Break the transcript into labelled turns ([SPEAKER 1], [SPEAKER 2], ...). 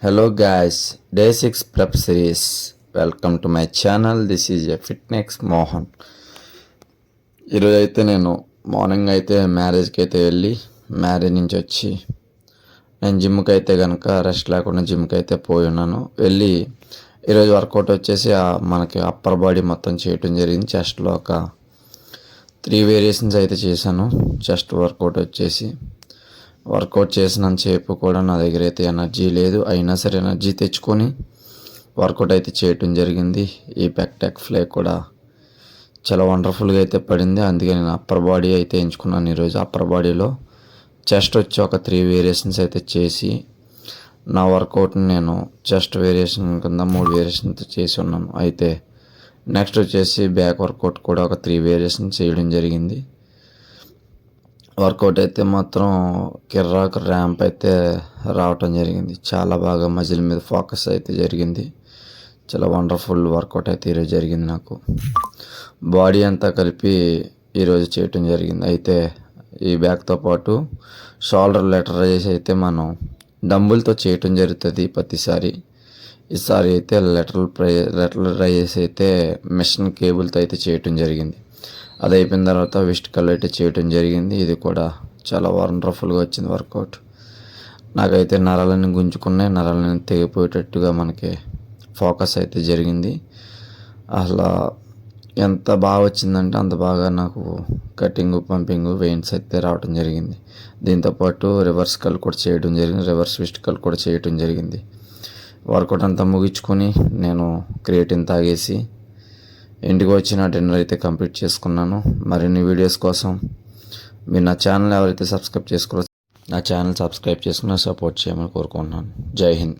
[SPEAKER 1] Hello guys, day 6 prep series. Welcome to my channel. This is a fitness Mohan. ఈరోజు అయితే నేను morning అయితే మ్యారేజ్కి అయితే వెళ్ళి మ్యారేజ్ నుంచి వచ్చి నేను జిమ్కి అయితే కనుక రెస్ట్ లేకుండా జిమ్కి అయితే పోయి ఉన్నాను. వెళ్ళి ఈరోజు వర్కౌట్ వచ్చేసి మనకి అప్పర్ బాడీ మొత్తం చేయటం జరిగింది. చెస్ట్లో ఒక 3 వేరియేషన్స్ అయితే చేశాను. చెస్ట్ వర్కౌట్ వచ్చేసి వర్కౌట్ చేసినంతసేపు కూడా నా దగ్గర అయితే ఎనర్జీ లేదు. అయినా సరే ఎనర్జీ తెచ్చుకొని వర్కౌట్ అయితే చేయటం జరిగింది. ఈ పెక్టెక్ ఫ్లై కూడా చాలా వండర్ఫుల్గా అయితే పడింది. అందుకే నేను అప్పర్ బాడీ అయితే ఎంచుకున్నాను. ఈరోజు అప్పర్ బాడీలో చెస్ట్ వచ్చి ఒక 3 వేరియేషన్స్ అయితే చేసి నా వర్కౌట్ని నేను చెస్ట్ వేరియేషన్ కింద 3 వేరియేషన్స్ చేసి ఉన్నాను. అయితే నెక్స్ట్ వచ్చేసి బ్యాక్ వర్కౌట్ కూడా ఒక 3 వేరియేషన్స్ చేయడం జరిగింది. వర్కౌట్ అయితే మాత్రం కిర్రాక్ ర్యాంప్ అయితే రావటం జరిగింది. చాలా బాగా మజిల్ మీద ఫోకస్ అయితే జరిగింది. చాలా వండర్ఫుల్ వర్కౌట్ అయితే ఈరోజు జరిగింది. నాకు బాడీ అంతా కలిపి ఈరోజు చేయటం జరిగింది. అయితే ఈ బ్యాక్తో పాటు షోల్డర్ లెటర్ రైజ్ అయితే మనం డంబుల్తో చేయటం జరుగుతుంది ప్రతిసారి. ఈసారి అయితే లెటర్ రైజ్ అయితే మిషన్ కేబుల్తో అయితే చేయటం జరిగింది. అది అయిపోయిన తర్వాత విస్ట్ కల్ అయితే చేయటం జరిగింది. ఇది కూడా చాలా వండర్ఫుల్గా వచ్చింది వర్కౌట్. నాకైతే నరాలని గుంజుకున్నాయి, నరాలని తెగిపోయేటట్టుగా మనకి ఫోకస్ అయితే జరిగింది. అసలు ఎంత బాగా వచ్చిందంటే అంత బాగా నాకు కటింగ్ పంపింగ్ వెయిన్స్ అయితే రావడం జరిగింది. దీంతోపాటు రివర్స్ కల్ కూడా చేయడం జరిగింది, రివర్స్ విస్ట్ కల్ కూడా చేయటం జరిగింది. వర్కౌట్ అంతా ముగించుకొని నేను క్రియేటిన్ తాగేసి ఇంటికి వచ్చిన డిన్నర్ అయితే కంప్లీట్ చేసుకున్నాను. మరిన్ని వీడియోస్ కోసం మీరు నా ఛానల్ ఎవరైతే సబ్స్క్రైబ్ చేసుకోరో నా ఛానల్ సబ్స్క్రైబ్ చేసుకుని సపోర్ట్ చేయమని కోరుకుంటున్నాను. జై హింద్.